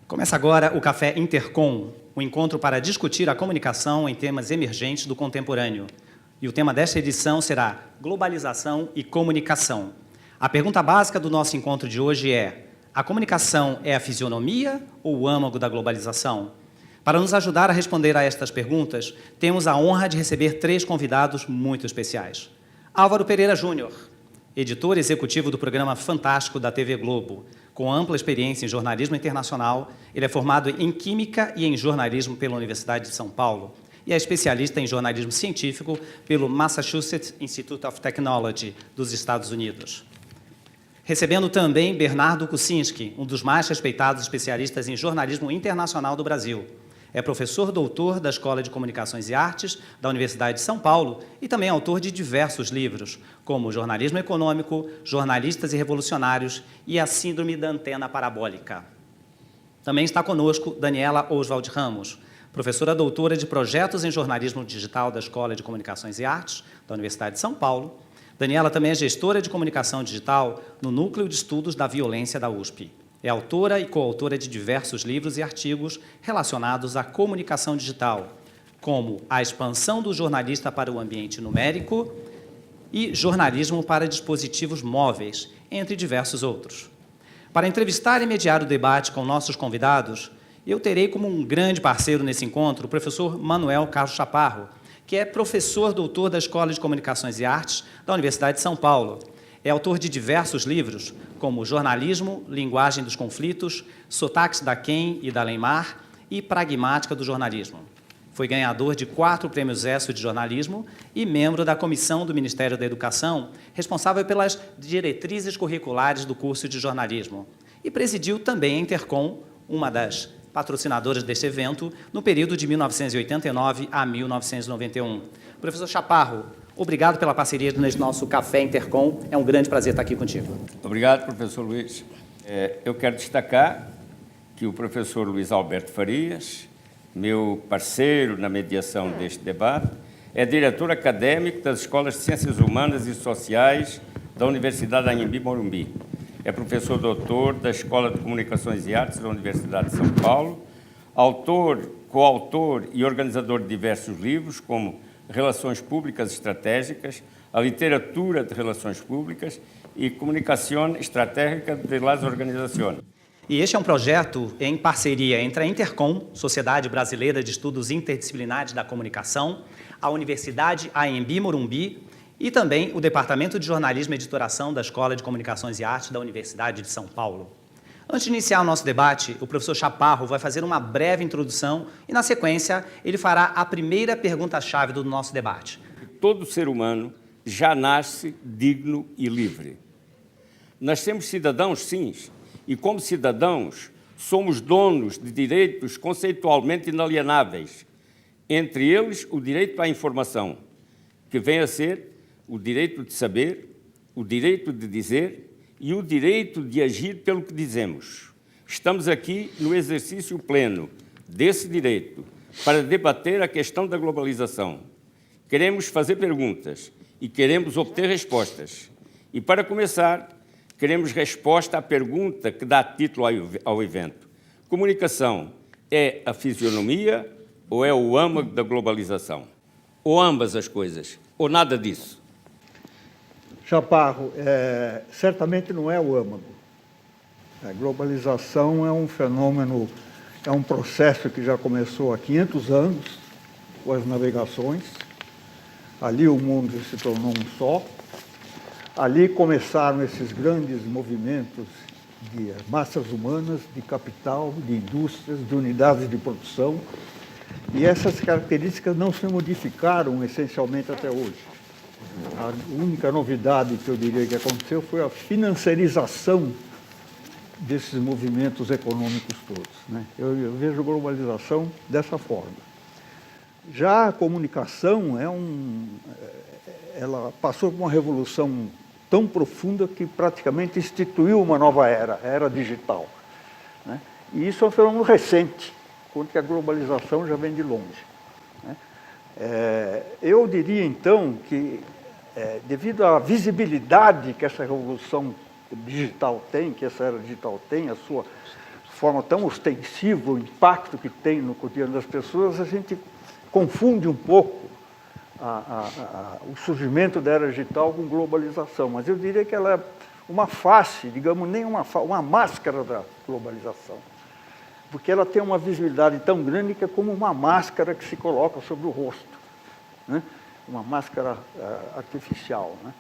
Começa agora o Café Intercom, um encontro para discutir a comunicação em temas emergentes do contemporâneo. E o tema desta edição será Globalização e Comunicação. A pergunta básica do nosso encontro de hoje é: a comunicação é a fisionomia ou o âmago da globalização? Para nos ajudar a responder a estas perguntas, temos a honra de receber 3 convidados muito especiais. Álvaro Pereira Júnior, editor executivo do programa Fantástico da TV Globo. Com ampla experiência em jornalismo internacional, ele é formado em Química e em Jornalismo pela Universidade de São Paulo e é especialista em jornalismo científico pelo Massachusetts Institute of Technology, dos Estados Unidos. Recebendo também Bernardo Kucinski, um dos mais respeitados especialistas em jornalismo internacional do Brasil. É professor doutor da Escola de Comunicações e Artes da Universidade de São Paulo e também autor de diversos livros, como Jornalismo Econômico, Jornalistas e Revolucionários e A Síndrome da Antena Parabólica. Também está conosco Daniela Oswald Ramos, professora doutora de Projetos em Jornalismo Digital da Escola de Comunicações e Artes da Universidade de São Paulo. Daniela também é gestora de comunicação digital no Núcleo de Estudos da Violência da USP. É autora e coautora de diversos livros e artigos relacionados à comunicação digital, como A Expansão do Jornalista para o Ambiente Numérico e Jornalismo para Dispositivos Móveis, entre diversos outros. Para entrevistar e mediar o debate com nossos convidados, eu terei como um grande parceiro nesse encontro o professor Manuel Carlos Chaparro, que é professor doutor da Escola de Comunicações e Artes da Universidade de São Paulo. É autor de diversos livros, como Jornalismo, Linguagem dos Conflitos, Sotaques da Quem e da Leymar e Pragmática do Jornalismo. Foi ganhador de 4 prêmios ESSO de jornalismo e membro da comissão do Ministério da Educação, responsável pelas diretrizes curriculares do curso de jornalismo. E presidiu também a Intercom, uma das patrocinadoras deste evento, no período de 1989 a 1991. Professor Chaparro, obrigado pela parceria neste nosso Café Intercom. É um grande prazer estar aqui contigo. Obrigado, professor Luiz. Eu quero destacar que o professor Luiz Alberto Farias, meu parceiro na mediação deste debate, é diretor acadêmico das Escolas de Ciências Humanas e Sociais da Universidade Anhembi Morumbi. É professor doutor da Escola de Comunicações e Artes da Universidade de São Paulo, autor, coautor e organizador de diversos livros, como Relações Públicas Estratégicas, a Literatura de Relações Públicas e Comunicação Estratégica de las Organizações. E este é um projeto em parceria entre a Intercom, Sociedade Brasileira de Estudos Interdisciplinares da Comunicação, a Universidade Anhembi Morumbi e também o Departamento de Jornalismo e Editoração da Escola de Comunicações e Artes da Universidade de São Paulo. Antes de iniciar o nosso debate, o professor Chaparro vai fazer uma breve introdução e, na sequência, ele fará a primeira pergunta-chave do nosso debate. Todo ser humano já nasce digno e livre. Nascemos cidadãos, sim, e como cidadãos somos donos de direitos conceitualmente inalienáveis, entre eles o direito à informação, que vem a ser o direito de saber, o direito de dizer e o direito de agir pelo que dizemos. Estamos aqui no exercício pleno desse direito para debater a questão da globalização. Queremos fazer perguntas e queremos obter respostas. E, para começar, queremos resposta à pergunta que dá título ao evento. Comunicação é a fisionomia ou é o âmago da globalização? Ou ambas as coisas? Ou nada disso? Chaparro, certamente não é o âmago. A globalização é um fenômeno, é um processo que já começou há 500 anos, com as navegações. Ali o mundo se tornou um só. Ali começaram esses grandes movimentos de massas humanas, de capital, de indústrias, de unidades de produção. E essas características não se modificaram essencialmente até hoje. A única novidade que eu diria que aconteceu foi a financiarização desses movimentos econômicos todos, né? Eu vejo a globalização dessa forma. Já a comunicação ela passou por uma revolução tão profunda que praticamente instituiu uma nova era, a era digital, né? E isso é um fenômeno recente, enquanto que a globalização já vem de longe, né? Eu diria, então, que devido à visibilidade que essa revolução digital tem, que essa era digital tem, a sua forma tão ostensiva, o impacto que tem no cotidiano das pessoas, a gente confunde um pouco o surgimento da era digital com globalização. Mas eu diria que ela é uma face, digamos, nem uma máscara da globalização, porque ela tem uma visibilidade tão grande que é como uma máscara que se coloca sobre o rosto, né? Uma máscara artificial, né?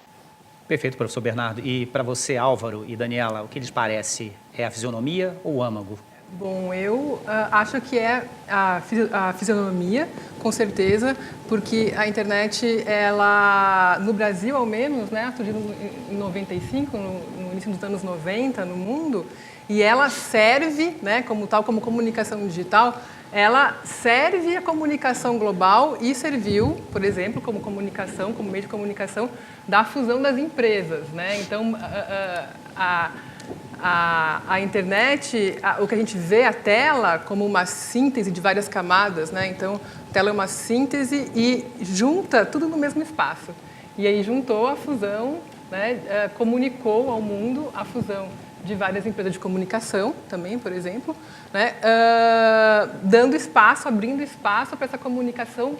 Perfeito, professor Bernardo. E para você, Álvaro e Daniela, o que lhes parece? É a fisionomia ou o âmago? Bom, eu acho que é a fisionomia, com certeza, porque a internet, ela, no Brasil ao menos, né, surgiu em 95, no início dos anos 90 no mundo, e ela serve, né, como comunicação digital, ela serve a comunicação global e serviu, por exemplo, como comunicação, como meio de comunicação da fusão das empresas, né? Então, a internet, o que a gente vê a tela como uma síntese de várias camadas, né? Então, a tela é uma síntese e junta tudo no mesmo espaço. E aí juntou a fusão, né? Comunicou ao mundo a fusão de várias empresas de comunicação também, por exemplo, né? Dando espaço, abrindo espaço para essa comunicação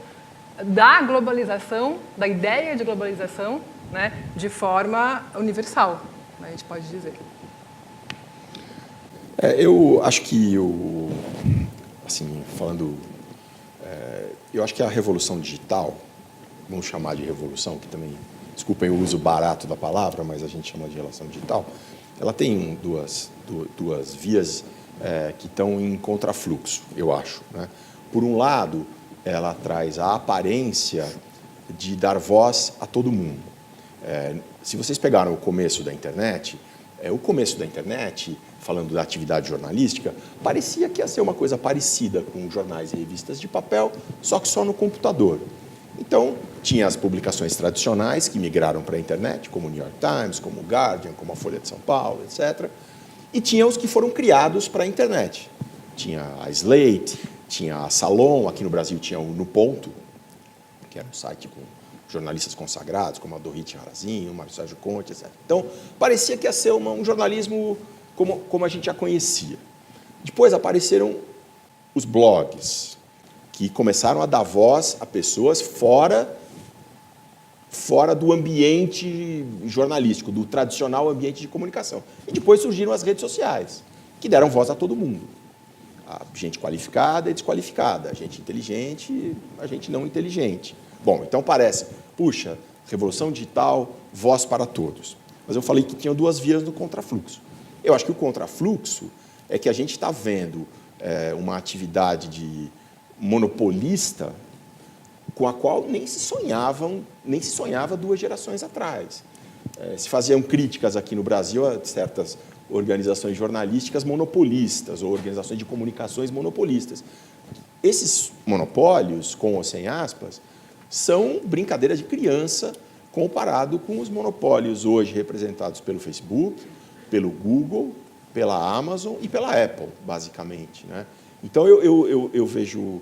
da globalização, da ideia de globalização, né? De forma universal, né? A gente pode dizer. Eu acho que, assim, falando, eu acho que a revolução digital, vamos chamar de revolução, que também, desculpem o uso barato da palavra, mas a gente chama de relação digital, ela tem duas vias que estão em contrafluxo, eu acho, né? Por um lado, ela traz a aparência de dar voz a todo mundo. Se vocês pegaram o começo da internet, falando da atividade jornalística, parecia que ia ser uma coisa parecida com jornais e revistas de papel, só que só no computador. Então, tinha as publicações tradicionais que migraram para a internet, como o New York Times, como o Guardian, como a Folha de São Paulo, etc. E tinha os que foram criados para a internet. Tinha a Slate, tinha a Salon, aqui no Brasil tinha o No Ponto, que era um site com jornalistas consagrados, como a Dorit Harazinho, o Mário Sérgio Conte, etc. Então, parecia que ia ser um jornalismo como a gente já conhecia. Depois apareceram os blogs, que começaram a dar voz a pessoas fora do ambiente jornalístico, do tradicional ambiente de comunicação. E depois surgiram as redes sociais, que deram voz a todo mundo. A gente qualificada e desqualificada, a gente inteligente e a gente não inteligente. Bom, então parece, puxa, revolução digital, voz para todos. Mas eu falei que tinha duas vias no contrafluxo. Eu acho que o contrafluxo é que a gente está vendo uma atividade de monopolista com a qual nem se sonhava 2 gerações atrás. Se faziam críticas aqui no Brasil a certas organizações jornalísticas monopolistas ou organizações de comunicações monopolistas. Esses monopólios, com ou sem aspas, são brincadeira de criança comparado com os monopólios hoje representados pelo Facebook, pelo Google, pela Amazon e pela Apple, basicamente, né? Então, eu vejo...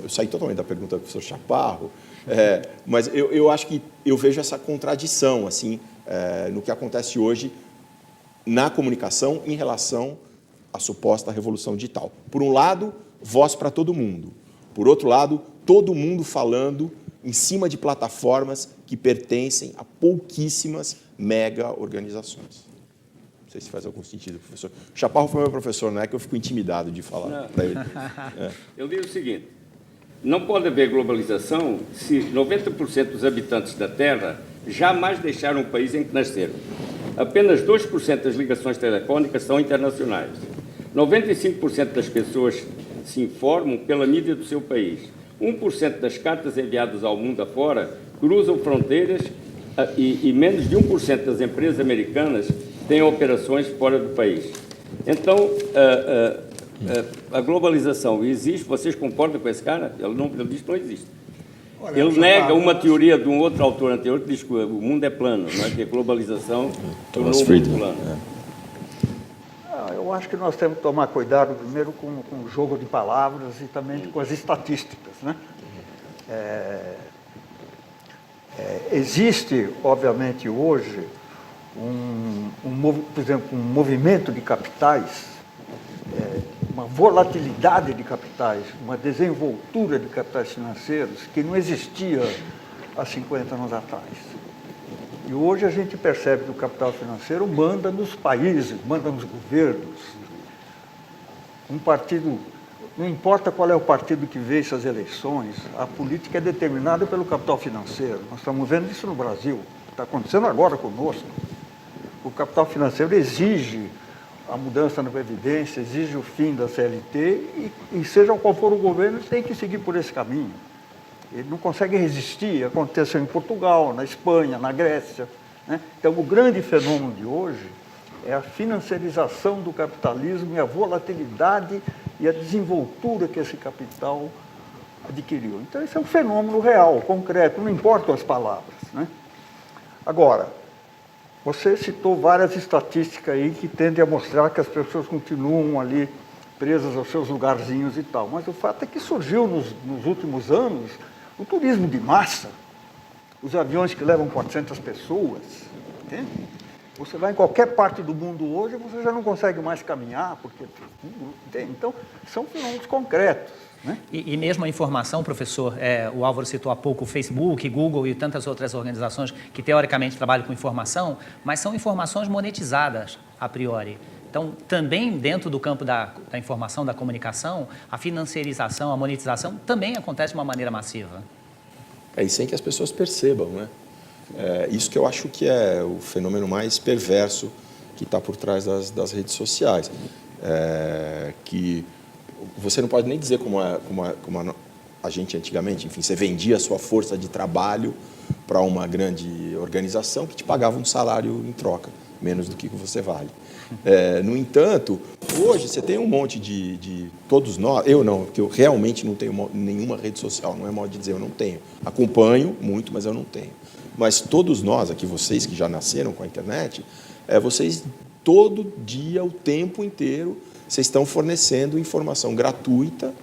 eu saí totalmente da pergunta do professor Chaparro, mas eu acho que eu vejo essa contradição assim, no que acontece hoje na comunicação em relação à suposta revolução digital. Por um lado, voz para todo mundo. Por outro lado, todo mundo falando em cima de plataformas que pertencem a pouquíssimas mega organizações. Não sei se faz algum sentido, professor. Chaparro foi meu professor, não é que eu fico intimidado de falar para ele. Eu digo o seguinte, não pode haver globalização se 90% dos habitantes da Terra jamais deixaram o país em que nasceram. Apenas 2% das ligações telefônicas são internacionais. 95% das pessoas se informam pela mídia do seu país. 1% das cartas enviadas ao mundo afora cruzam fronteiras e menos de 1% das empresas americanas têm operações fora do país. Então, a globalização existe, vocês concordam com esse cara? Ele diz que não existe. Olha, Ele essa nega palavra- uma teoria de um outro autor anterior que diz que o mundo é plano, não é? Que a globalização tornou Thomas o mundo Friedman. plano. Eu acho que nós temos que tomar cuidado primeiro com o jogo de palavras e também com as estatísticas, né? Existe, obviamente, hoje, por exemplo, um movimento de capitais, uma volatilidade de capitais, uma desenvoltura de capitais financeiros que não existia há 50 anos atrás. E hoje a gente percebe que o capital financeiro manda nos países, manda nos governos. Um partido, não importa qual é o partido que vence as eleições, a política é determinada pelo capital financeiro. Nós estamos vendo isso no Brasil, está acontecendo agora conosco. O capital financeiro exige a mudança na Previdência, exige o fim da CLT e seja qual for o governo, tem que seguir por esse caminho. Ele não consegue resistir. Aconteceu em Portugal, na Espanha, na Grécia, né? Então, o grande fenômeno de hoje é a financiarização do capitalismo e a volatilidade e a desenvoltura que esse capital adquiriu. Então, esse é um fenômeno real, concreto, não importam as palavras, né? Agora, você citou várias estatísticas aí que tendem a mostrar que as pessoas continuam ali presas aos seus lugarzinhos e tal. Mas o fato é que surgiu nos últimos anos o turismo de massa, os aviões que levam 400 pessoas, entende? Você vai em qualquer parte do mundo hoje, você já não consegue mais caminhar, porque, entende? Então, são fenômenos concretos, né? E mesmo a informação, professor, o Álvaro citou há pouco o Facebook, Google e tantas outras organizações que teoricamente trabalham com informação, mas são informações monetizadas a priori. Então, também dentro do campo da informação, da comunicação, a financiarização, a monetização também acontece de uma maneira massiva. E sem que as pessoas percebam, né? Isso que eu acho que é o fenômeno mais perverso que está por trás das redes sociais. Que você não pode nem dizer como a gente antigamente, enfim, você vendia a sua força de trabalho para uma grande organização que te pagava um salário em troca, menos do que você vale. No entanto, hoje você tem um monte de todos nós, eu não, porque eu realmente não tenho nenhuma rede social, não é modo de dizer, eu não tenho. Acompanho muito, mas eu não tenho. Mas todos nós, aqui vocês que já nasceram com a internet, vocês todo dia, o tempo inteiro, vocês estão fornecendo informação gratuita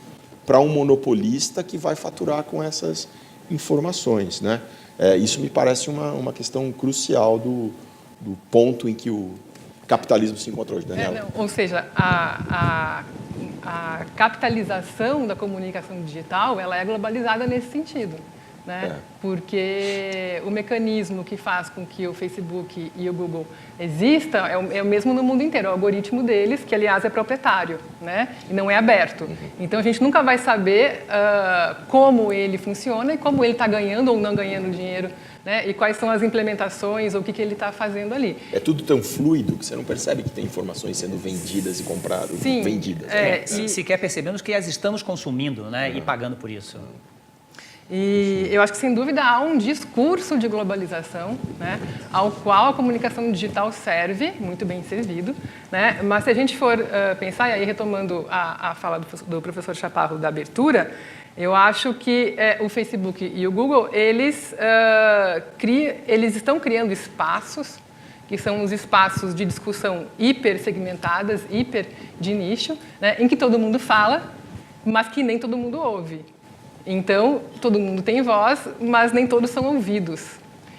para um monopolista que vai faturar com essas informações, né? Isso me parece uma questão crucial do ponto em que o capitalismo se encontra hoje, Daniela. Ou seja, a capitalização da comunicação digital, ela é globalizada nesse sentido, né? Porque o mecanismo que faz com que o Facebook e o Google existam é o mesmo no mundo inteiro, é o algoritmo deles, que aliás é proprietário, né? E não é aberto. Então a gente nunca vai saber como ele funciona e como ele está ganhando ou não ganhando dinheiro, né? E quais são as implementações ou o que ele está fazendo ali. É tudo tão fluido que você não percebe que tem informações sendo vendidas e compradas, Sim, vendidas. Sequer percebemos que as estamos consumindo, né? E pagando por isso. E eu acho que, sem dúvida, há um discurso de globalização, né, ao qual a comunicação digital serve, muito bem servido, né? Mas se a gente for pensar, e aí retomando a fala do professor Chaparro da abertura, eu acho que o Facebook e o Google, eles estão criando espaços, que são os espaços de discussão hiper segmentadas, hiper de nicho, né, em que todo mundo fala, mas que nem todo mundo ouve. Então, todo mundo tem voz, mas nem todos são ouvidos.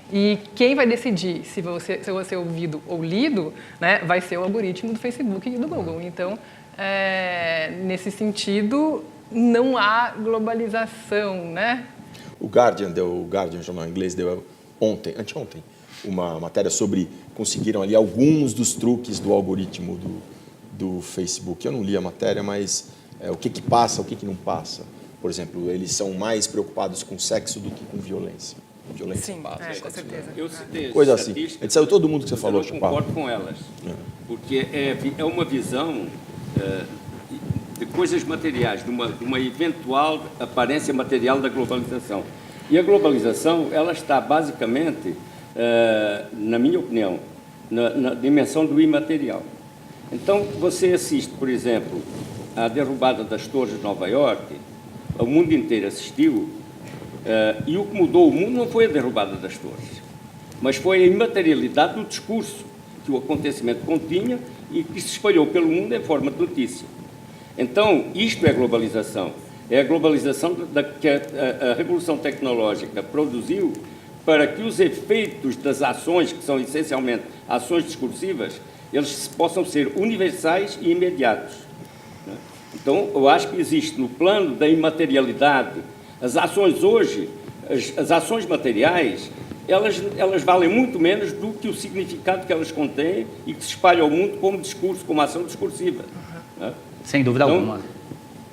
E quem vai decidir se você é ouvido ou lido, né, vai ser o algoritmo do Facebook e do Google. Então, nesse sentido, não há globalização, né? O Guardian, jornal inglês, deu anteontem, uma matéria sobre conseguiram ali alguns dos truques do algoritmo do Facebook. Eu não li a matéria, mas o que passa, o que não passa. Por exemplo, eles são mais preocupados com sexo do que com violência. Violência Sim, passa, com certeza. Eu citei coisa assim. A gente saiu todo mundo que você falou, eu concordo com elas, porque é uma visão de coisas materiais, de uma eventual aparência material da globalização. E a globalização, ela está basicamente, na minha opinião, na dimensão do imaterial. Então, você assiste, por exemplo, à derrubada das torres de Nova Iorque, o mundo inteiro assistiu, E o que mudou o mundo não foi a derrubada das torres, mas foi a imaterialidade do discurso que o acontecimento continha e que se espalhou pelo mundo em forma de notícia. Então, isto é globalização. É a globalização que a revolução tecnológica produziu para que os efeitos das ações, que são essencialmente ações discursivas, eles possam ser universais e imediatos. Então, eu acho que existe no plano da imaterialidade, as ações hoje, as ações materiais, elas valem muito menos do que o significado que elas contêm e que se espalha ao mundo como discurso, como ação discursiva. Sem dúvida alguma.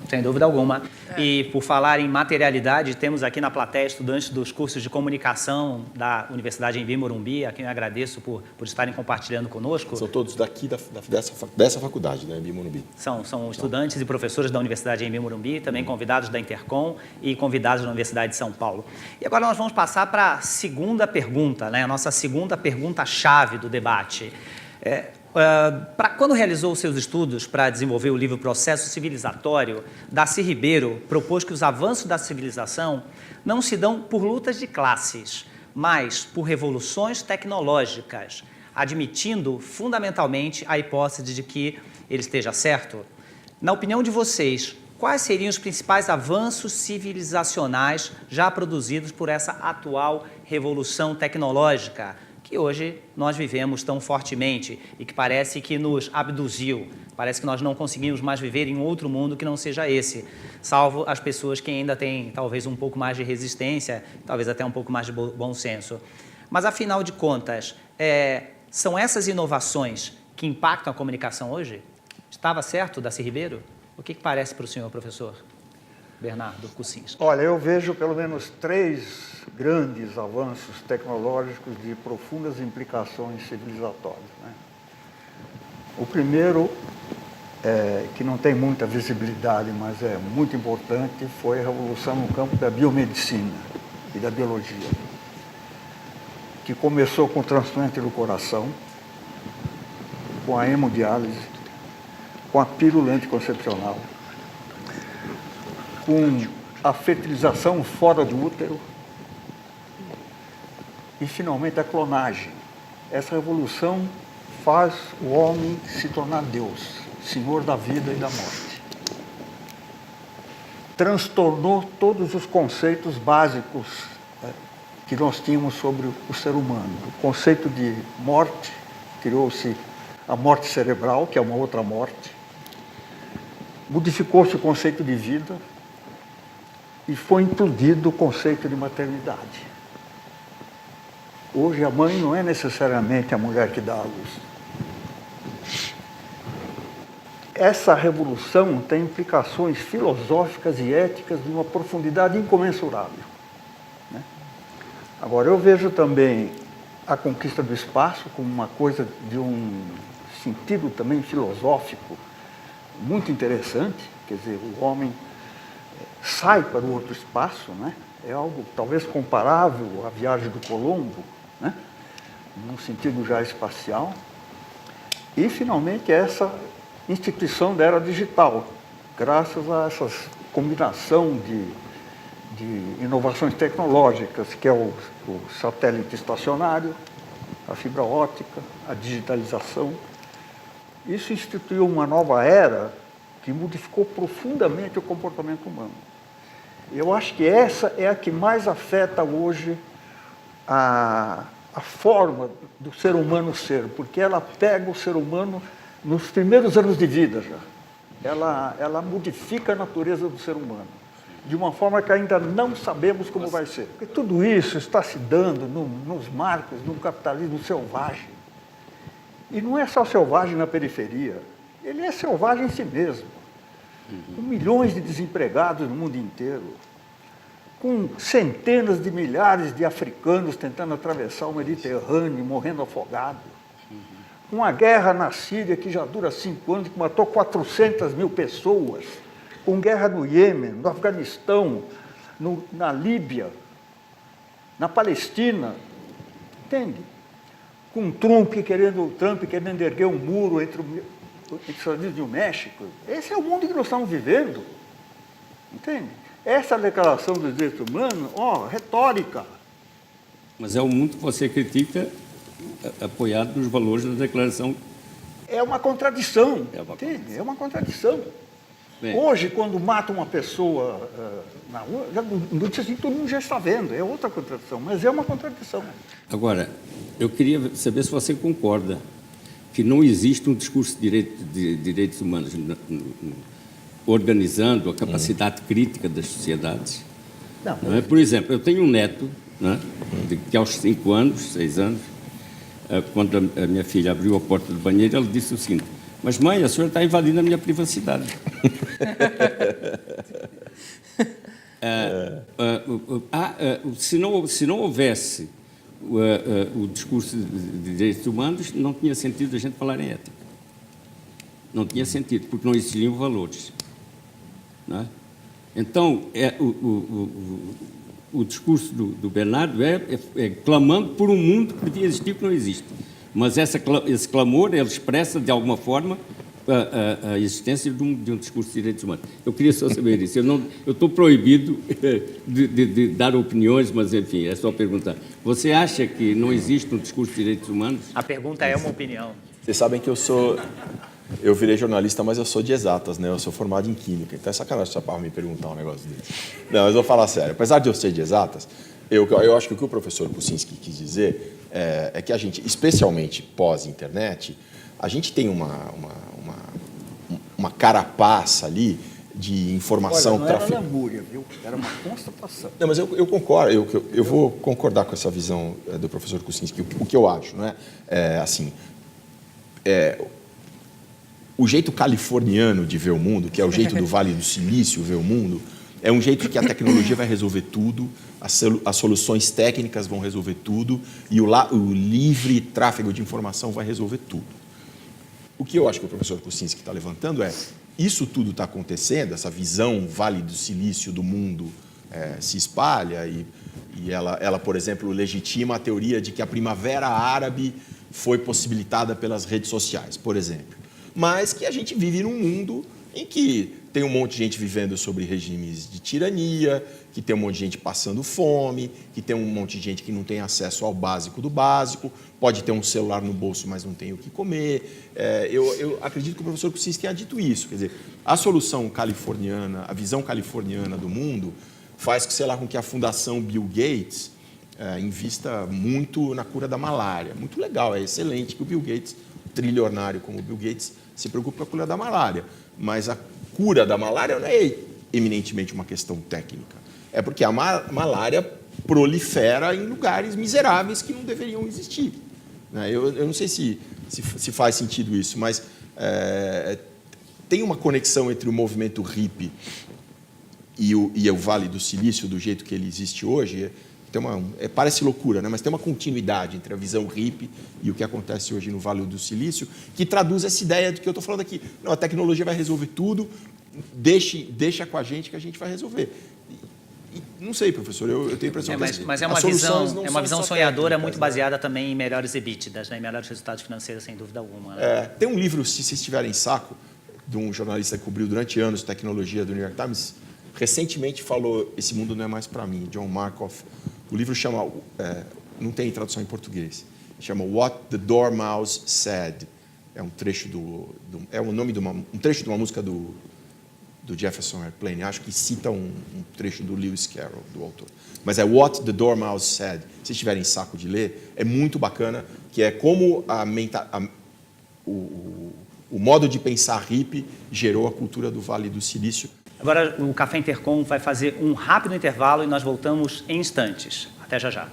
Sem dúvida alguma. E por falar em materialidade, temos aqui na plateia estudantes dos cursos de comunicação da Universidade Anhembi Morumbi, a quem eu agradeço por estarem compartilhando conosco. São todos daqui dessa faculdade, né, Anhembi Morumbi. São estudantes e professores da Universidade Anhembi Morumbi, também convidados da Intercom e convidados da Universidade de São Paulo. E agora nós vamos passar para a segunda pergunta, né, a nossa segunda pergunta-chave do debate. Quando realizou seus estudos para desenvolver o livro Processo Civilizatório, Darcy Ribeiro propôs que os avanços da civilização não se dão por lutas de classes, mas por revoluções tecnológicas, admitindo fundamentalmente a hipótese de que ele esteja certo. Na opinião de vocês, quais seriam os principais avanços civilizacionais já produzidos por essa atual revolução tecnológica, que hoje nós vivemos tão fortemente e que parece que nos abduziu, parece que nós não conseguimos mais viver em outro mundo que não seja esse, salvo as pessoas que ainda têm talvez um pouco mais de resistência, talvez até um pouco mais de bom senso. Mas, afinal de contas, são essas inovações que impactam a comunicação hoje? Estava certo, Darcy Ribeiro? O que parece para o senhor, professor Bernardo Cussins? Olha, eu vejo pelo menos 3 grandes avanços tecnológicos de profundas implicações civilizatórias, né? O primeiro, que não tem muita visibilidade, mas é muito importante, foi a revolução no campo da biomedicina e da biologia, que começou com o transplante do coração, com a hemodiálise, com a pílula anticoncepcional, com a fertilização fora do útero e, finalmente, a clonagem. Essa revolução faz o homem se tornar Deus, Senhor da vida e da morte. Transtornou todos os conceitos básicos que nós tínhamos sobre o ser humano. O conceito de morte, criou-se a morte cerebral, que é uma outra morte. Modificou-se o conceito de vida e foi incluído o conceito de maternidade. Hoje a mãe não é necessariamente a mulher que dá à luz. Essa revolução tem implicações filosóficas e éticas de uma profundidade incomensurável, né? Agora, eu vejo também a conquista do espaço como uma coisa de um sentido também filosófico muito interessante. Quer dizer, o homem sai para o outro espaço, né? É algo talvez comparável à viagem do Colombo, né? Num sentido já espacial. E, finalmente, essa instituição da era digital, graças a essa combinação de inovações tecnológicas, que é o satélite estacionário, a fibra óptica, a digitalização. Isso instituiu uma nova era que modificou profundamente o comportamento humano. Eu acho que essa é a que mais afeta hoje a forma do ser humano ser, porque ela pega o ser humano nos primeiros anos de vida já. Ela modifica a natureza do ser humano, de uma forma que ainda não sabemos como vai ser. Porque tudo isso está se dando nos marcos de um capitalismo selvagem. E não é só selvagem na periferia, ele é selvagem em si mesmo. Com milhões de desempregados no mundo inteiro, com centenas de milhares de africanos tentando atravessar o Mediterrâneo e morrendo afogados, com a guerra na Síria que já dura 5 anos, que matou 400 mil pessoas, com guerra no Iêmen, no Afeganistão, na Líbia, na Palestina, entende? Com Trump querendo erguer um muro entre os Estados Unidos e o México. Esse é o mundo que nós estamos vivendo, entende? Essa declaração dos direitos humanos, retórica. Mas é o mundo que você critica apoiado nos valores da declaração. É uma contradição. É uma entende? É uma contradição. Bem. Hoje, quando mata uma pessoa na rua, notícia assim, todo mundo já está vendo. É outra contradição, mas é uma contradição. Agora, eu queria saber se você concorda que não existe um discurso de direitos humanos organizando a capacidade crítica das sociedades. Não é? Por exemplo, eu tenho um neto, né, que aos 5 anos, 6 anos, quando a minha filha abriu a porta do banheiro, ela disse o seguinte: mas mãe, a senhora está invadindo a minha privacidade. Se não houvesse o discurso de direitos humanos, não tinha sentido a gente falar em ética. Não tinha sentido, porque não existiam valores. Não é? Então, o discurso do Bernardo é clamando por um mundo que devia existir, que não existe. Mas esse clamor, ele expressa, de alguma forma, a existência de um discurso de direitos humanos. Eu queria só saber isso. Eu estou proibido de dar opiniões, mas, enfim, é só perguntar. Você acha que não existe um discurso de direitos humanos? A pergunta é uma opinião. Vocês sabem que eu virei jornalista, mas eu sou de exatas, né? Eu sou formado em química. Então é sacanagem só para me perguntar um negócio desse. Não, mas eu vou falar sério. Apesar de eu ser de exatas, eu acho que o que o professor Kuczynski quis dizer é que a gente, especialmente pós-internet, a gente tem uma carapaça ali de informação... Olha, não era lamúria, viu? Era uma constatação. Não, mas eu concordo, eu vou concordar com essa visão do professor Kuczynski. O que eu acho, não é? O jeito californiano de ver o mundo, que é o jeito do Vale do Silício ver o mundo, é um jeito que a tecnologia vai resolver tudo, as soluções técnicas vão resolver tudo e o livre tráfego de informação vai resolver tudo. O que eu acho que o professor Kuczynski está levantando isso tudo está acontecendo, essa visão Vale do Silício do mundo se espalha e ela, por exemplo, legitima a teoria de que a Primavera Árabe foi possibilitada pelas redes sociais, por exemplo. Mas que a gente vive num mundo em que tem um monte de gente vivendo sobre regimes de tirania, que tem um monte de gente passando fome, que tem um monte de gente que não tem acesso ao básico do básico, pode ter um celular no bolso, mas não tem o que comer. Eu acredito que o professor Kuczynski tenha dito isso. Quer dizer, a solução californiana, a visão californiana do mundo faz com que a Fundação Bill Gates invista muito na cura da malária. Muito legal, é excelente que o Bill Gates, trilionário como o Bill Gates, se preocupe com a cura da malária. Mas a cura da malária não é eminentemente uma questão técnica. É porque a malária prolifera em lugares miseráveis que não deveriam existir. Eu não sei se faz sentido isso, mas tem uma conexão entre o movimento hippie e o Vale do Silício, do jeito que ele existe hoje. Parece loucura, né? Mas tem uma continuidade entre a visão hippie e o que acontece hoje no Vale do Silício, que traduz essa ideia do que eu estou falando aqui. Não, a tecnologia vai resolver tudo, deixa com a gente que a gente vai resolver. Não sei, professor, eu tenho a impressão mas é uma visão sonhadora muito baseada também em melhores EBITDAs, né? Em melhores resultados financeiros, sem dúvida alguma. Né? Tem um livro, se vocês tiverem saco, de um jornalista que cobriu durante anos tecnologia do New York Times, recentemente falou "Esse mundo não é mais para mim", John Markoff. O livro chama, não tem tradução em português, chama What the Dormouse Said. É um trecho um trecho de uma música do Jefferson Airplane. Acho que cita um trecho do Lewis Carroll, do autor. Mas é What the Dormouse Said. Se vocês tiverem saco de ler, é muito bacana, que é como o modo de pensar hippie gerou a cultura do Vale do Silício. Agora o Café Intercom vai fazer um rápido intervalo e nós voltamos em instantes. Até já já.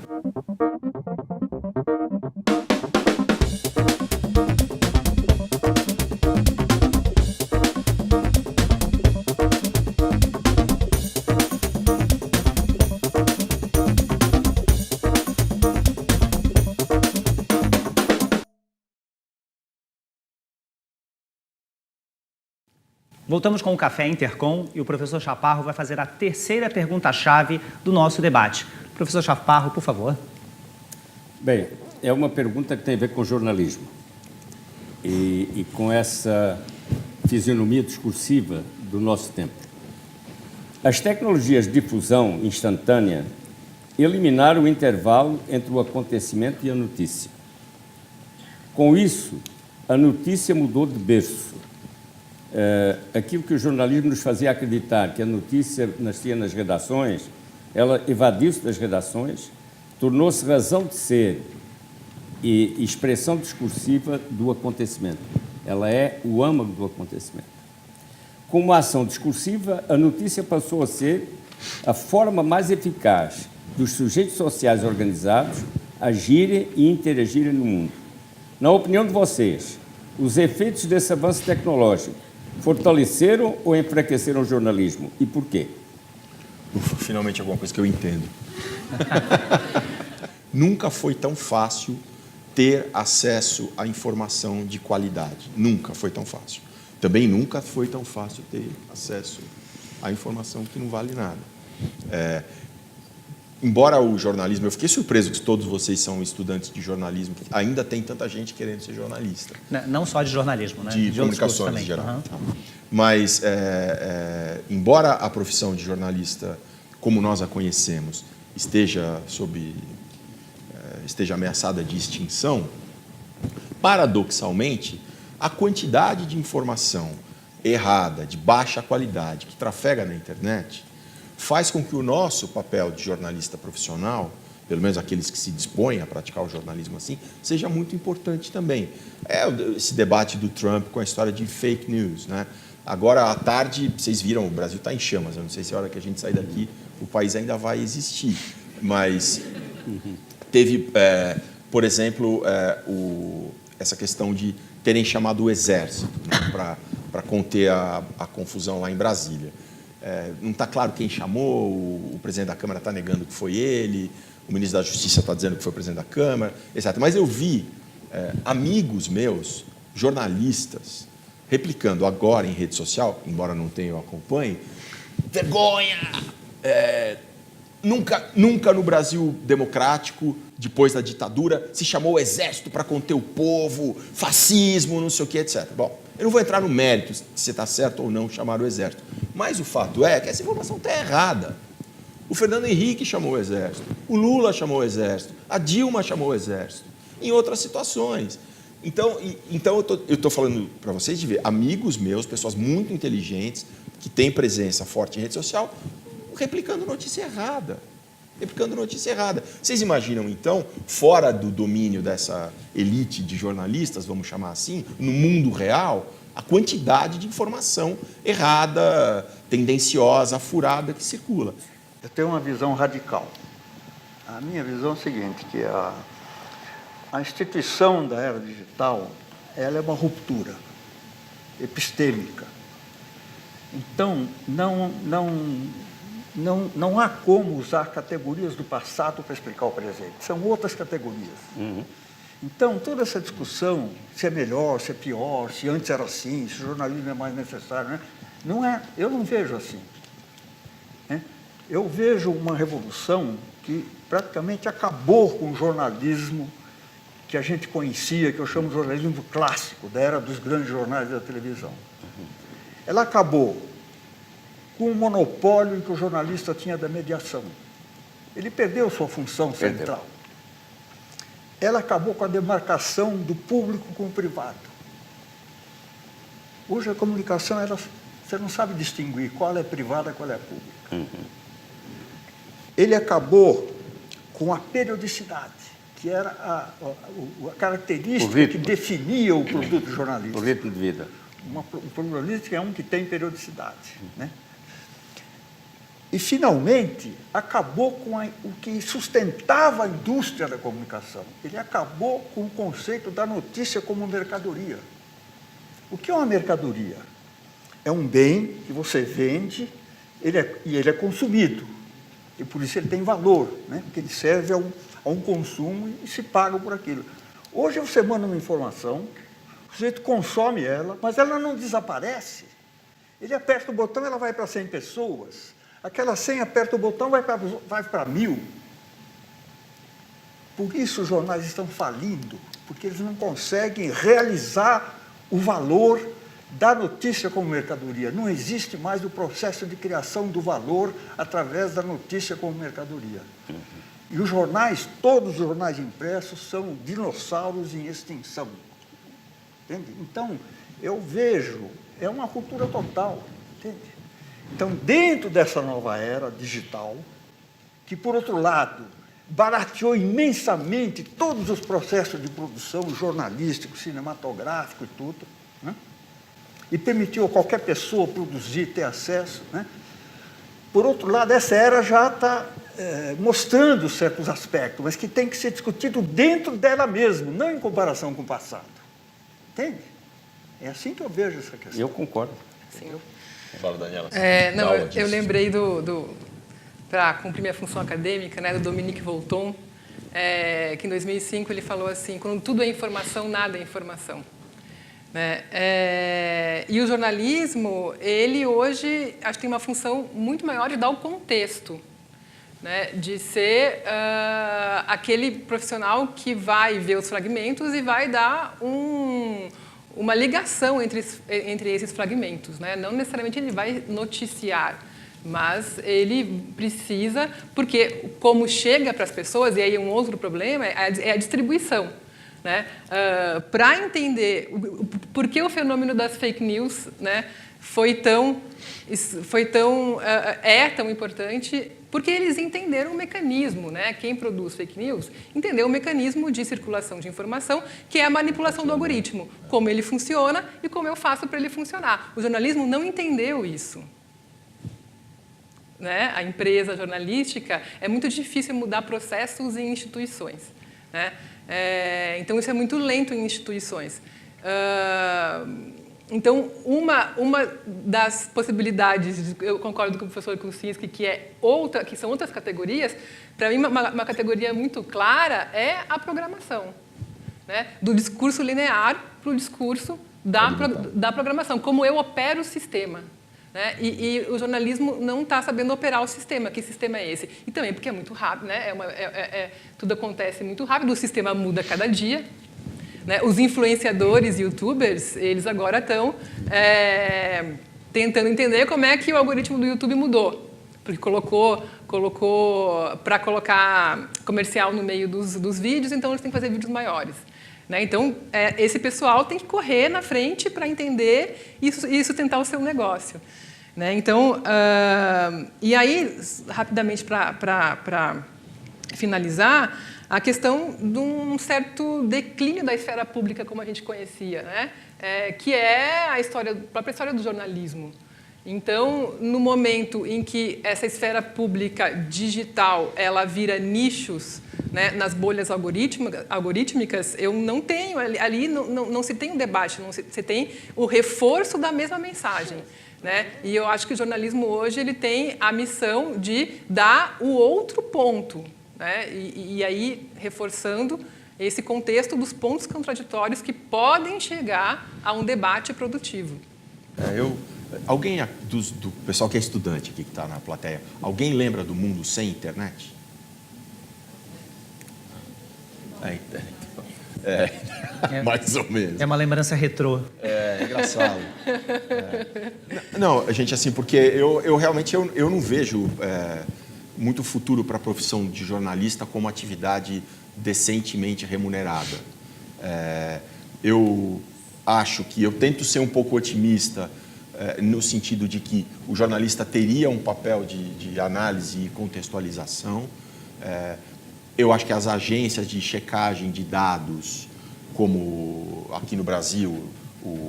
Voltamos com o Café Intercom e o professor Chaparro vai fazer a terceira pergunta-chave do nosso debate. Professor Chaparro, por favor. Bem, é uma pergunta que tem a ver com jornalismo e com essa fisionomia discursiva do nosso tempo. As tecnologias de difusão instantânea eliminaram o intervalo entre o acontecimento e a notícia. Com isso, a notícia mudou de berço. Aquilo que o jornalismo nos fazia acreditar, que a notícia nascia nas redações, ela evadiu-se das redações, tornou-se razão de ser e expressão discursiva do acontecimento. Ela é o âmago do acontecimento. Como ação discursiva, a notícia passou a ser a forma mais eficaz dos sujeitos sociais organizados agirem e interagirem no mundo. Na opinião de vocês, os efeitos desse avanço tecnológico fortaleceram ou enfraqueceram o jornalismo? E por quê? Finalmente alguma coisa que eu entendo. Nunca foi tão fácil ter acesso à informação de qualidade. Nunca foi tão fácil. Também nunca foi tão fácil ter acesso à informação que não vale nada. Embora o jornalismo... Eu fiquei surpreso que todos vocês são estudantes de jornalismo, que ainda tem tanta gente querendo ser jornalista. Não só de jornalismo, né? De comunicações em geral. Uhum. Mas, embora a profissão de jornalista, como nós a conhecemos, esteja ameaçada de extinção, paradoxalmente, a quantidade de informação errada, de baixa qualidade, que trafega na internet, faz com que o nosso papel de jornalista profissional, pelo menos aqueles que se dispõem a praticar o jornalismo assim, seja muito importante também. Esse debate do Trump com a história de fake news, né? Agora, à tarde, vocês viram, o Brasil está em chamas. Eu não sei se a hora que a gente sair daqui, o país ainda vai existir. Mas teve, por exemplo, essa questão de terem chamado o Exército, né, para conter a confusão lá em Brasília. Não está claro quem chamou, o presidente da Câmara está negando que foi ele, o ministro da Justiça está dizendo que foi o presidente da Câmara, etc. Mas eu vi amigos meus, jornalistas, replicando agora em rede social, embora não tenha, eu acompanhe, vergonha! Nunca no Brasil democrático, depois da ditadura, se chamou o Exército para conter o povo, fascismo, não sei o que, etc. Bom, eu não vou entrar no mérito se está certo ou não chamar o Exército, mas o fato é que essa informação está errada. O Fernando Henrique chamou o Exército, o Lula chamou o Exército, a Dilma chamou o Exército, em outras situações. Então eu estou falando para vocês de ver amigos meus, pessoas muito inteligentes, que têm presença forte em rede social, replicando notícia errada. Vocês imaginam, então, fora do domínio dessa elite de jornalistas, vamos chamar assim, no mundo real, a quantidade de informação errada, tendenciosa, furada que circula? Eu tenho uma visão radical. A minha visão é a seguinte, que a instituição da era digital, ela é uma ruptura epistêmica. Então, não há como usar categorias do passado para explicar o presente. São outras categorias. Uhum. Então, toda essa discussão, se é melhor, se é pior, se antes era assim, se o jornalismo é mais necessário, né? Não é, eu não vejo assim. Né? Eu vejo uma revolução que praticamente acabou com o jornalismo que a gente conhecia, que eu chamo de jornalismo clássico, da era dos grandes jornais da televisão. Uhum. Ela acabou com o monopólio que o jornalista tinha da mediação. Ele perdeu sua função central. Ela acabou com a demarcação do público com o privado. Hoje a comunicação, você não sabe distinguir qual é privada e qual é pública. Uhum. Ele acabou com a periodicidade, que era a característica que definia o produto jornalístico. O ritmo de vida. O produto jornalístico é um que tem periodicidade, né? E, finalmente, acabou com o que sustentava a indústria da comunicação. Ele acabou com o conceito da notícia como mercadoria. O que é uma mercadoria? É um bem que você vende e ele é consumido. E, por isso, ele tem valor, né? Porque ele serve a um consumo e se paga por aquilo. Hoje, você manda uma informação, o sujeito consome ela, mas ela não desaparece. Ele aperta o botão e ela vai para 100 pessoas. Aquela 100 aperta o botão, vai para 1000. Por isso os jornais estão falindo, porque eles não conseguem realizar o valor da notícia como mercadoria. Não existe mais o processo de criação do valor através da notícia como mercadoria. E os jornais, todos os jornais impressos, são dinossauros em extinção. Entende? Então, eu vejo, é uma ruptura total. Entende? Então, dentro dessa nova era digital, que, por outro lado, barateou imensamente todos os processos de produção jornalístico, cinematográfico e tudo, né? E permitiu a qualquer pessoa produzir, ter acesso, né? Por outro lado, essa era já está mostrando certos aspectos, mas que tem que ser discutido dentro dela mesma, não em comparação com o passado. Entende? É assim que eu vejo essa questão. Eu concordo. Sim. Fala, Daniela. Não, eu lembrei para cumprir minha função acadêmica, né, do Dominique Volton, que em 2005 ele falou assim: quando tudo é informação, nada é informação. Né? E o jornalismo, ele hoje, acho que tem uma função muito maior de dar o contexto, né? De ser aquele profissional que vai ver os fragmentos e vai dar uma ligação entre esses fragmentos. Né? Não necessariamente ele vai noticiar, mas ele precisa, porque como chega para as pessoas, e aí um outro problema é a distribuição. Né? Para entender por que o fenômeno das fake news, né, é tão importante, porque eles entenderam o mecanismo, né? Quem produz fake news entendeu o mecanismo de circulação de informação, que é a manipulação do algoritmo, como ele funciona e como eu faço para ele funcionar. O jornalismo não entendeu isso. Né? A empresa jornalística, é muito difícil mudar processos em instituições. Né? Então, isso é muito lento em instituições. Então, uma das possibilidades, eu concordo com o professor Kuczynski, que são outras categorias, para mim, uma categoria muito clara é a programação. Né? Do discurso linear para o discurso da programação, como eu opero o sistema. Né? E o jornalismo não está sabendo operar o sistema. Que sistema é esse? E também porque é muito rápido, né? Tudo acontece muito rápido, o sistema muda a cada dia. Né? Os influenciadores, youtubers, eles agora estão tentando entender como é que o algoritmo do YouTube mudou. Porque colocou para colocar comercial no meio dos vídeos, então eles têm que fazer vídeos maiores. Né? Então, esse pessoal tem que correr na frente para entender e sustentar o seu negócio. Né? Então, e aí, rapidamente, para finalizar, a questão de um certo declínio da esfera pública como a gente conhecia, né? Que é a própria história do jornalismo. Então, no momento em que essa esfera pública digital ela vira nichos, né, nas bolhas algorítmicas, eu não tenho, ali não se tem um debate, se tem o reforço da mesma mensagem. Né? E eu acho que o jornalismo hoje ele tem a missão de dar o outro ponto, né? E aí reforçando esse contexto dos pontos contraditórios que podem chegar a um debate produtivo. Alguém do pessoal que é estudante aqui, que está na plateia, alguém lembra do mundo sem internet? Mais ou menos. É uma lembrança retrô. É engraçado. Não, gente, assim, porque eu realmente eu não vejo muito futuro para a profissão de jornalista como atividade decentemente remunerada. Eu acho que eu tento ser um pouco otimista no sentido de que o jornalista teria um papel de análise e contextualização. Eu acho que as agências de checagem de dados, como aqui no Brasil,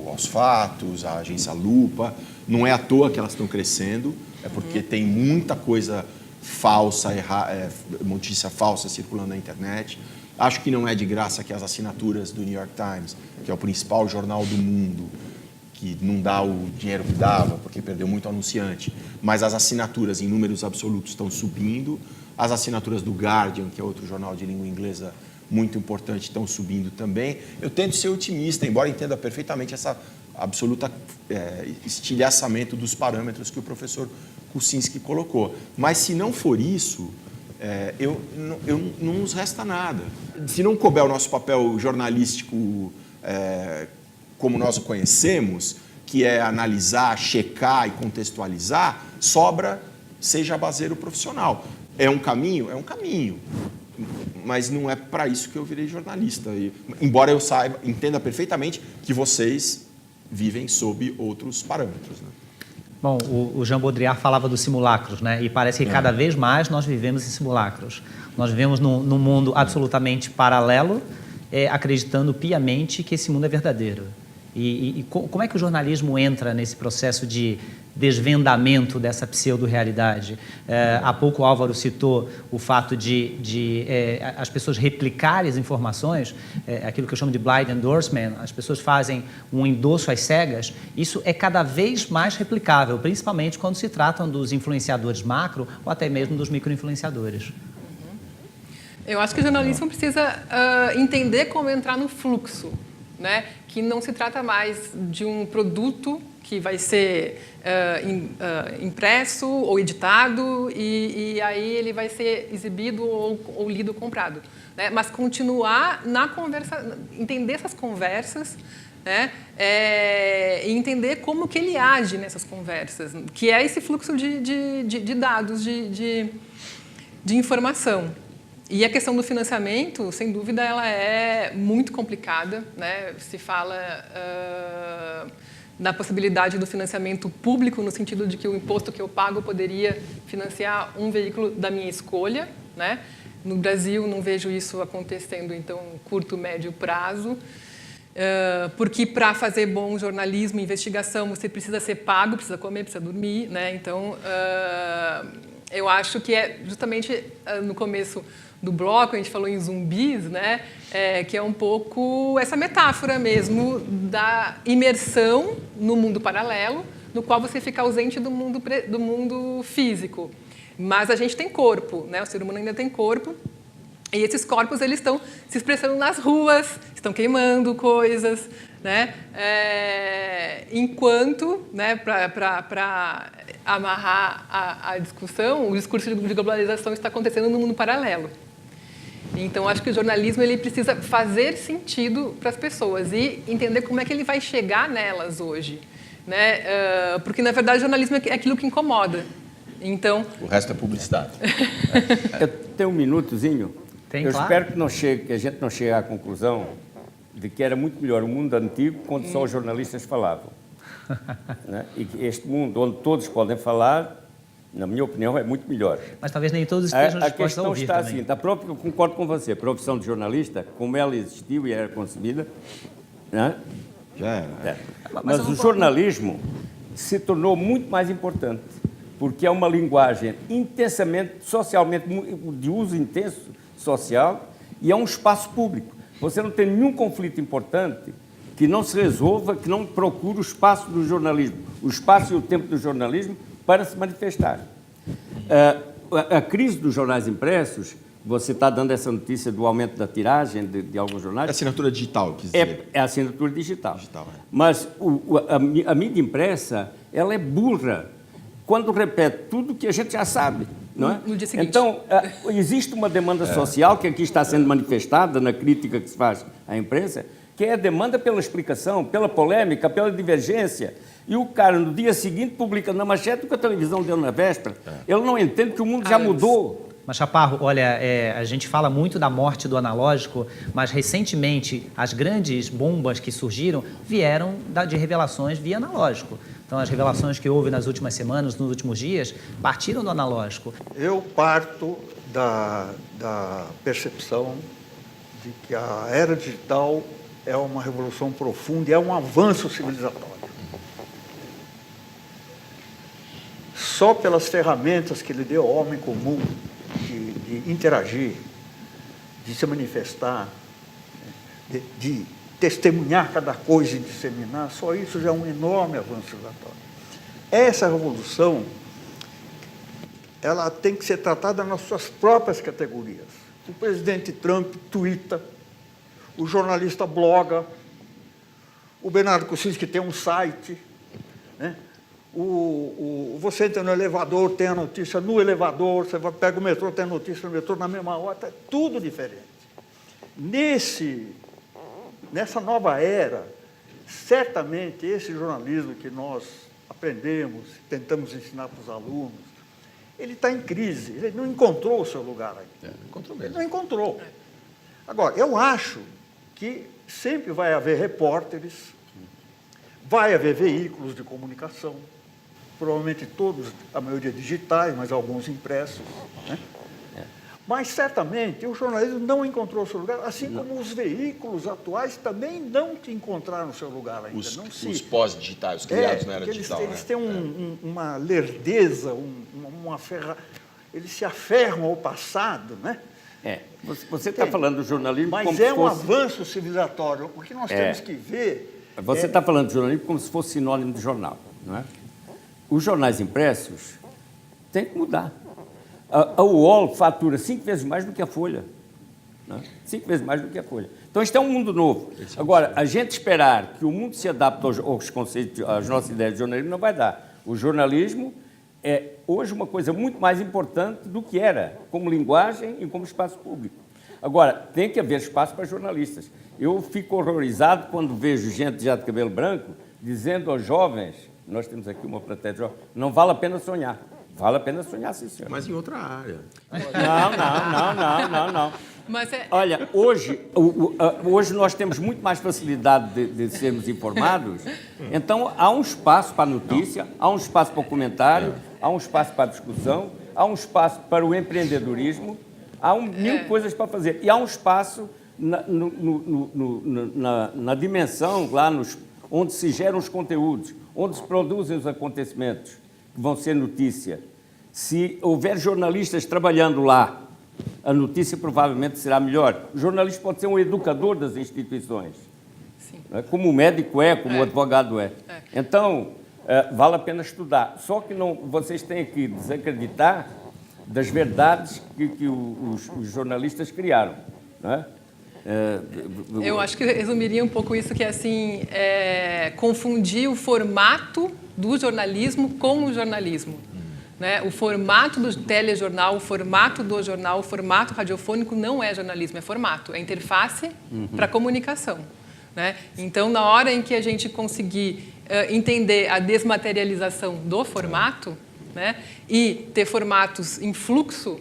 Aos Fatos, a agência Lupa, não é à toa que elas estão crescendo, é porque tem muita coisa falsa, notícia falsa circulando na internet. Acho que não é de graça que as assinaturas do New York Times, que é o principal jornal do mundo, que não dá o dinheiro que dava, porque perdeu muito anunciante, mas as assinaturas em números absolutos estão subindo, as assinaturas do Guardian, que é outro jornal de língua inglesa muito importante, estão subindo também. Eu tento ser otimista, embora entenda perfeitamente essa absoluta estilhaçamento dos parâmetros que o professor Kuczynski colocou. Mas, se não for isso, não nos resta nada. Se não couber o nosso papel jornalístico como nós o conhecemos, que é analisar, checar e contextualizar, sobra seja baseiro profissional. É um caminho? É um caminho. Mas não é para isso que eu virei jornalista. Embora eu entenda perfeitamente que vocês vivem sob outros parâmetros, né? Bom, o Jean Baudrillard falava dos simulacros, né? E parece que cada vez mais nós vivemos em simulacros. Nós vivemos num mundo absolutamente paralelo, acreditando piamente que esse mundo é verdadeiro. E como é que o jornalismo entra nesse processo de desvendamento dessa pseudo-realidade? Há pouco o Álvaro citou o fato de as pessoas replicarem as informações, aquilo que eu chamo de blind endorsement, as pessoas fazem um endosso às cegas. Isso é cada vez mais replicável, principalmente quando se tratam dos influenciadores macro ou até mesmo dos micro-influenciadores. Eu acho que o jornalismo precisa entender como entrar no fluxo, né? Que não se trata mais de um produto que vai ser impresso ou editado e aí ele vai ser exibido ou lido ou comprado, né? Mas continuar na conversa, entender essas conversas, né? E entender como que ele age nessas conversas, que é esse fluxo de dados, de informação. E a questão do financiamento, sem dúvida, ela é muito complicada, né? Se fala da possibilidade do financiamento público, no sentido de que o imposto que eu pago poderia financiar um veículo da minha escolha, né? No Brasil, não vejo isso acontecendo, então, curto, médio prazo. Porque para fazer bom jornalismo e investigação, você precisa ser pago, precisa comer, precisa dormir, né? Então, eu acho que é justamente no começo do bloco, a gente falou em zumbis, né? Que é um pouco essa metáfora mesmo da imersão no mundo paralelo, no qual você fica ausente do mundo físico. Mas a gente tem corpo, né? O ser humano ainda tem corpo. E esses corpos eles estão se expressando nas ruas, estão queimando coisas, né? Enquanto, né, para amarrar a discussão, o discurso de globalização está acontecendo no mundo paralelo. Então, acho que o jornalismo ele precisa fazer sentido para as pessoas e entender como é que ele vai chegar nelas hoje, né? Porque, na verdade, o jornalismo é aquilo que incomoda. Então, o resto é publicidade. Eu tenho um minutozinho. Tem, eu claro. espero que a gente não chegue à conclusão de que era muito melhor o mundo antigo quando só os jornalistas falavam. Né? E que este mundo onde todos podem falar, na minha opinião, é muito melhor. Mas talvez nem todos estejam A dispostos a questão ouvir está também. assim, eu concordo com você, a profissão de jornalista, como ela existiu e era concebida, né? Já era. Mas o jornalismo se tornou muito mais importante, porque é uma linguagem intensamente, socialmente, de uso intenso social, e é um espaço público. Você não tem nenhum conflito importante que não se resolva, que não procure o espaço do jornalismo, o espaço e o tempo do jornalismo para se manifestar. A crise dos jornais impressos, você está dando essa notícia do aumento da tiragem de alguns jornais. É assinatura digital, quis dizer. É a assinatura digital. É. Mas a mídia impressa, ela é burra quando repete tudo que a gente já sabe. Não é? No dia seguinte. Então, existe uma demanda social que aqui está sendo manifestada na crítica que se faz à imprensa, que é a demanda pela explicação, pela polêmica, pela divergência. E o cara, no dia seguinte, publica na manchete o que a televisão deu na véspera. Ele não entende que o mundo já mudou. Mas, Chaparro, olha, a gente fala muito da morte do analógico, mas recentemente as grandes bombas que surgiram vieram de revelações via analógico. Então, as revelações que houve nas últimas semanas, nos últimos dias, partiram do analógico. Eu parto da percepção de que a era digital é uma revolução profunda e é um avanço civilizatório. Só pelas ferramentas que ele deu ao homem comum de interagir, de se manifestar, de testemunhar cada coisa e disseminar, só isso já é um enorme avanço civilizatório. Essa revolução, ela tem que ser tratada nas suas próprias categorias. O presidente Trump tuita, o jornalista bloga, o Bernardo Kucinski tem um site, né? Você entra no elevador, tem a notícia no elevador, você pega o metrô, tem a notícia no metrô na mesma hora, é tudo diferente. Nessa nova era, certamente esse jornalismo que nós aprendemos, tentamos ensinar para os alunos, ele está em crise, ele não encontrou o seu lugar ainda. Encontrou Ele mesmo. não encontrou. Agora, eu acho que sempre vai haver repórteres, vai haver veículos de comunicação, provavelmente todos, a maioria digitais, mas alguns impressos, né? Mas, certamente, o jornalismo não encontrou o seu lugar, assim como os veículos atuais também não encontraram o seu lugar ainda. Os pós-digitais, os criados na era eles, digital. eles têm uma lerdeza, eles se aferram ao passado, né? Você está falando do jornalismo Mas como é se um fosse... avanço civilizatório. O que nós temos que ver... Você está falando de jornalismo como se fosse sinônimo de jornal, não é? Os jornais impressos têm que mudar. A UOL fatura 5 vezes mais do que a Folha. Não é? 5 vezes mais do que a Folha. Então, isto é um mundo novo. Agora, a gente esperar que o mundo se adapte aos conceitos, às nossas ideias de jornalismo, não vai dar. O jornalismo é, hoje, uma coisa muito mais importante do que era, como linguagem e como espaço público. Agora, tem que haver espaço para jornalistas. Eu fico horrorizado quando vejo gente já de cabelo branco dizendo aos jovens, nós temos aqui uma plateia de jovens, não vale a pena sonhar. Vale a pena sonhar, sim, senhor. Mas em outra área. Não. Mas Olha, hoje nós temos muito mais facilidade de sermos informados, então há um espaço para a notícia, há um espaço para o comentário, há um espaço para a discussão, há um espaço para o empreendedorismo, há mil coisas para fazer. E há um espaço na dimensão, lá onde se geram os conteúdos, onde se produzem os acontecimentos que vão ser notícia. Se houver jornalistas trabalhando lá, a notícia provavelmente será melhor. O jornalista pode ser um educador das instituições, sim. Como o médico é, como o advogado é. Então, vale a pena estudar. Só que vocês têm que desacreditar das verdades que os jornalistas criaram. Não é? Eu acho que resumiria um pouco isso, que assim, confundir o formato do jornalismo com o jornalismo. Né? O formato do telejornal, o formato do jornal, o formato radiofônico não é jornalismo, é formato, é interface para comunicação. Né? Então, na hora em que a gente conseguir entender a desmaterialização do formato, né, e ter formatos em fluxo,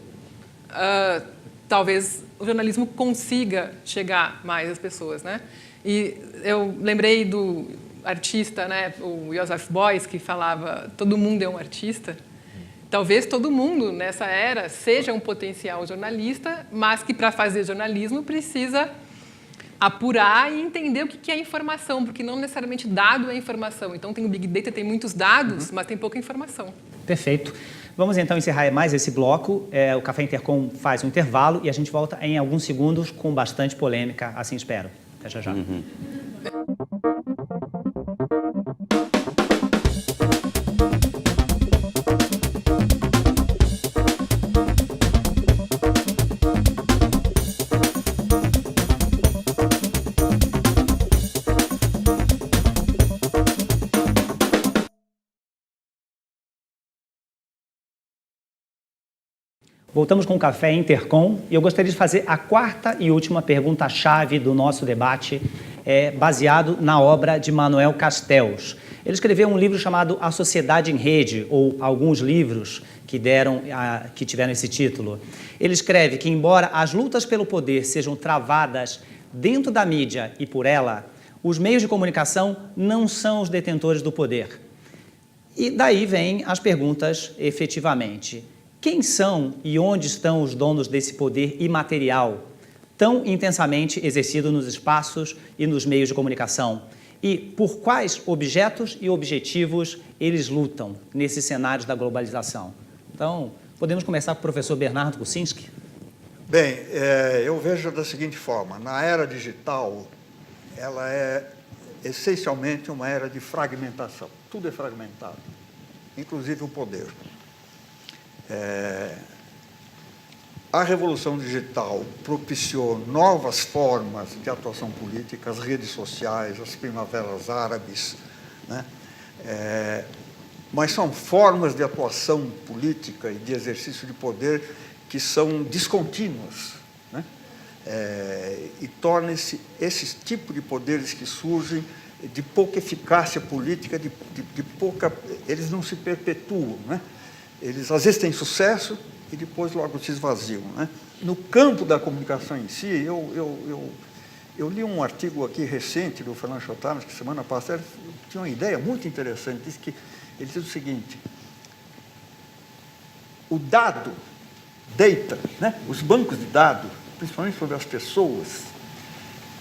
talvez o jornalismo consiga chegar mais às pessoas. Né? E eu lembrei do artista, né, o Joseph Beuys, que falava todo mundo é um artista. Talvez todo mundo, nessa era, seja um potencial jornalista, mas que, para fazer jornalismo, precisa apurar e entender o que é informação, porque não necessariamente dado é informação. Então, tem o Big Data, tem muitos dados, mas tem pouca informação. Perfeito. Vamos, então, encerrar mais esse bloco. O Café Intercom faz um intervalo e a gente volta em alguns segundos com bastante polêmica, assim espero. Até já já. Voltamos com o Café Intercom e eu gostaria de fazer a quarta e última pergunta-chave do nosso debate, baseado na obra de Manuel Castells. Ele escreveu um livro chamado A Sociedade em Rede, ou alguns livros que tiveram esse título. Ele escreve que, embora as lutas pelo poder sejam travadas dentro da mídia e por ela, os meios de comunicação não são os detentores do poder. E daí vêm as perguntas, efetivamente. Quem são e onde estão os donos desse poder imaterial, tão intensamente exercido nos espaços e nos meios de comunicação? E por quais objetos e objetivos eles lutam nesses cenários da globalização? Então, podemos começar com o professor Bernardo Kucinski? Bem, eu vejo da seguinte forma: na era digital, ela é essencialmente uma era de fragmentação. Tudo é fragmentado, inclusive o poder. A revolução digital propiciou novas formas de atuação política, as redes sociais, as primaveras árabes, né? Mas são formas de atuação política e de exercício de poder que são descontínuas, né? E tornam-se esses tipos de poderes que surgem, de pouca eficácia política, de pouca... Eles não se perpetuam, né? Eles às vezes têm sucesso e depois logo se esvaziam, né? No campo da comunicação em si, eu li um artigo aqui recente do Financial Times, que semana passada tinha uma ideia muito interessante. Ele diz o seguinte: o data, né? Os bancos de dados, principalmente sobre as pessoas,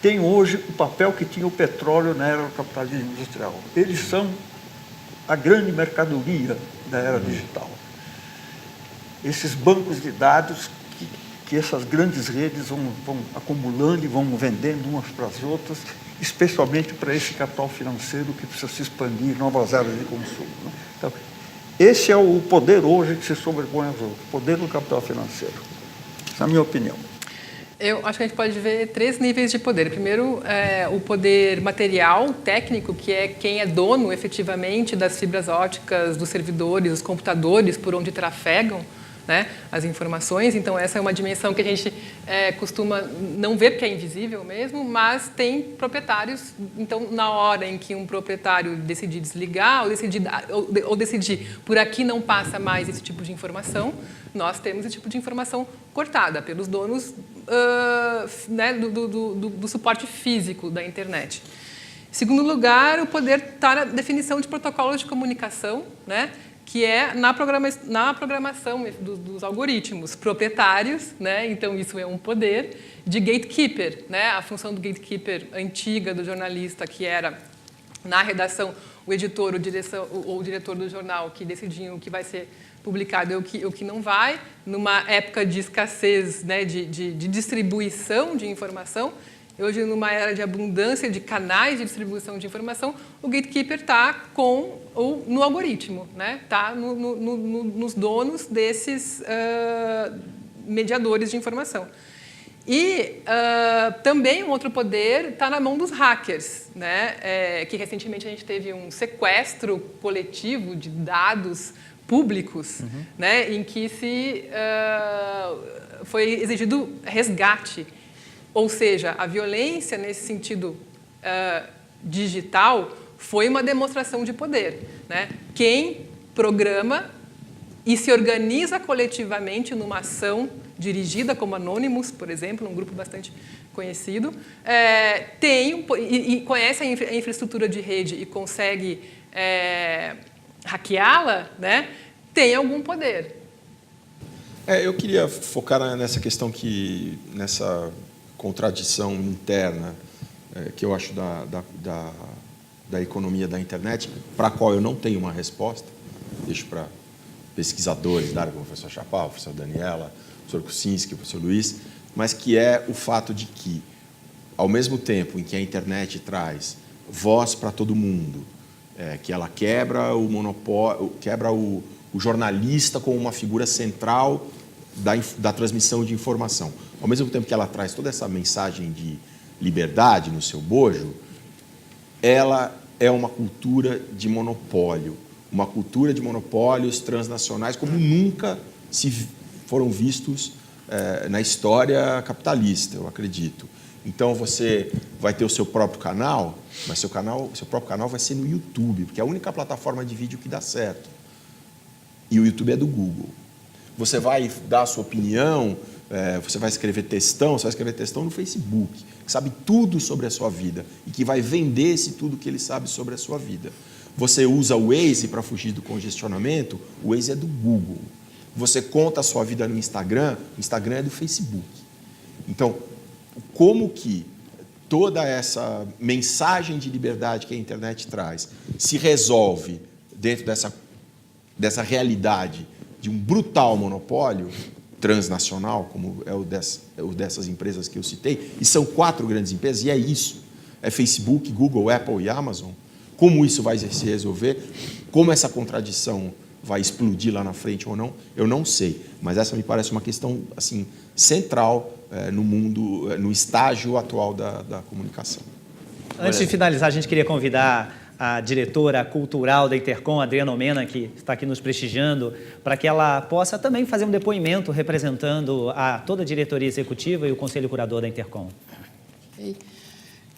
têm hoje o papel que tinha o petróleo na era do capitalismo industrial. Eles são a grande mercadoria da era digital. Esses bancos de dados que essas grandes redes vão acumulando e vão vendendo umas para as outras, especialmente para esse capital financeiro que precisa se expandir em novas áreas de consumo, né? Então, esse é o poder hoje que se sobrepõe aos outros, o poder do capital financeiro. Essa é a minha opinião. Eu acho que a gente pode ver 3 níveis de poder. Primeiro, o poder material, técnico, que é quem é dono efetivamente das fibras ópticas, dos servidores, dos computadores por onde trafegam, né, as informações. Então, essa é uma dimensão que a gente costuma não ver, porque é invisível mesmo, mas tem proprietários. Então, na hora em que um proprietário decidir desligar ou decidir por aqui não passa mais esse tipo de informação, nós temos esse tipo de informação cortada pelos donos né, do suporte físico da internet. Em segundo lugar, o poder está na definição de protocolos de comunicação, né, que é na programação dos algoritmos proprietários, né? Então isso é um poder de gatekeeper, né? A função do gatekeeper antiga do jornalista, que era na redação o editor ou o diretor do jornal que decidiam o que vai ser publicado e o que não vai, numa época de escassez, né, de distribuição de informação. Hoje, numa era de abundância de canais de distribuição de informação, o gatekeeper está no algoritmo, né? Está nos donos desses mediadores de informação. E também um outro poder está na mão dos hackers, né? Que recentemente a gente teve um sequestro coletivo de dados públicos, né? Em que foi exigido resgate. Ou seja, a violência, nesse sentido digital, foi uma demonstração de poder, né? Quem programa e se organiza coletivamente numa ação dirigida como Anonymous, por exemplo, um grupo bastante conhecido, e conhece a infraestrutura de rede e consegue hackeá-la, né? Tem algum poder. Eu queria focar nessa questão nessa contradição interna que eu acho da economia da internet, para a qual eu não tenho uma resposta, deixo para pesquisadores da área, como o professor Chappal, o professor Daniela, o professor Kuczynski, o professor Luiz, mas que é o fato de que, ao mesmo tempo em que a internet traz voz para todo mundo, que ela quebra o monopólio, quebra o jornalista como uma figura central da transmissão de informação. Ao mesmo tempo que ela traz toda essa mensagem de liberdade no seu bojo, ela é uma cultura de monopólio, uma cultura de monopólios transnacionais como nunca se foram vistos na história capitalista, eu acredito. Então, você vai ter o seu próprio canal, mas seu próprio canal vai ser no YouTube, porque é a única plataforma de vídeo que dá certo. E o YouTube é do Google. Você vai dar a sua opinião, você vai escrever textão no Facebook, que sabe tudo sobre a sua vida e que vai vender esse tudo que ele sabe sobre a sua vida. Você usa o Waze para fugir do congestionamento, o Waze é do Google. Você conta a sua vida no Instagram, o Instagram é do Facebook. Então, como que toda essa mensagem de liberdade que a internet traz se resolve dentro dessa realidade de um brutal monopólio transnacional, como é o dessas empresas que eu citei, e são 4 grandes empresas, e é isso, é Facebook, Google, Apple e Amazon. Como isso vai se resolver, como essa contradição vai explodir lá na frente ou não, eu não sei, mas essa me parece uma questão assim, central no mundo, no estágio atual da comunicação. Antes de finalizar, a gente queria convidar a diretora cultural da Intercom, Adriana Omena, que está aqui nos prestigiando, para que ela possa também fazer um depoimento representando toda a diretoria executiva e o conselho curador da Intercom. Okay.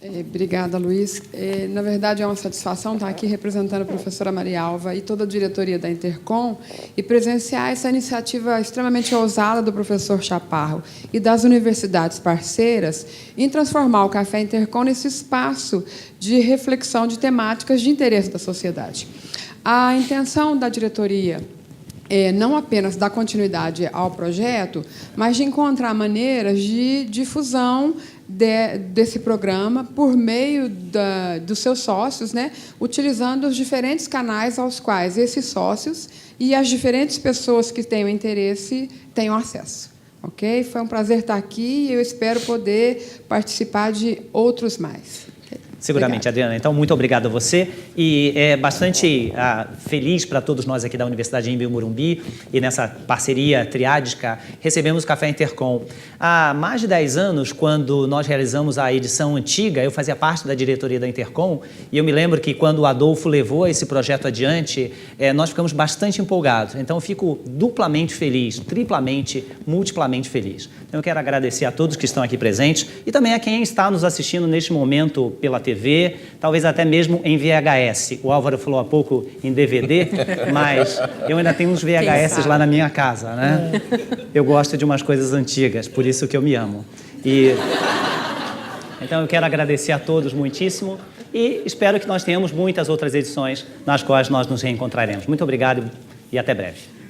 Obrigada, Luiz. Na verdade, é uma satisfação estar aqui representando a professora Maria Alva e toda a diretoria da Intercom e presenciar essa iniciativa extremamente ousada do professor Chaparro e das universidades parceiras em transformar o Café Intercom nesse espaço de reflexão de temáticas de interesse da sociedade. A intenção da diretoria não apenas dar continuidade ao projeto, mas de encontrar maneiras de difusão desse programa por meio dos seus sócios, né, utilizando os diferentes canais aos quais esses sócios e as diferentes pessoas que tenham interesse tenham acesso. Ok? Foi um prazer estar aqui e eu espero poder participar de outros mais. Seguramente, Obrigada. Adriana. Então, muito obrigado a você. E é bastante feliz para todos nós aqui da Universidade Embi Morumbi e nessa parceria triádica, recebemos o Café Intercom. Há mais de 10 anos, quando nós realizamos a edição antiga, eu fazia parte da diretoria da Intercom e eu me lembro que quando o Adolfo levou esse projeto adiante, nós ficamos bastante empolgados. Então, eu fico duplamente feliz, triplamente, multiplamente feliz. Então, eu quero agradecer a todos que estão aqui presentes e também a quem está nos assistindo neste momento pela TV, talvez até mesmo em VHS. O Álvaro falou há pouco em DVD, mas eu ainda tenho uns VHS lá na minha casa, né? Eu gosto de umas coisas antigas, por isso que eu me amo. Então eu quero agradecer a todos muitíssimo e espero que nós tenhamos muitas outras edições nas quais nós nos reencontraremos. Muito obrigado e até breve.